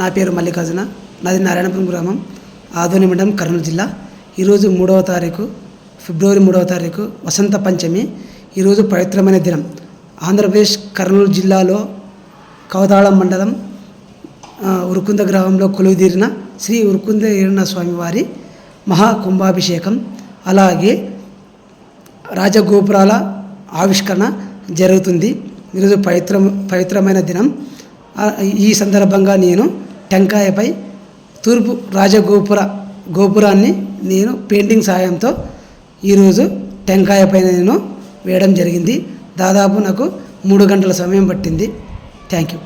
నా పేరు మల్లికార్జున, నాది నారాయణపురం గ్రామం, ఆదోని మండలం, కర్నూలు జిల్లా. ఈరోజు 3వ తారీఖు ఫిబ్రవరి 3వ తారీఖు వసంత పంచమి. ఈరోజు పవిత్రమైన దినం. ఆంధ్రప్రదేశ్ కర్నూలు జిల్లాలో కవతాళం మండలం ఉరుకుంద గ్రామంలో కొలువుదీరిన శ్రీ ఉరుకుంద ఈరన్న స్వామి వారి మహాకుంభాభిషేకం, అలాగే రాజగోపురాల ఆవిష్కరణ జరుగుతుంది. ఈరోజు పవిత్రమైన దినం. ఈ సందర్భంగా నేను టెంకాయపై తూర్పు గోపురాన్ని నేను పెయింటింగ్ సాయంతో ఈరోజు టెంకాయపై నేను వేయడం జరిగింది. దాదాపు నాకు 3 గంటల సమయం పట్టింది. Thank you.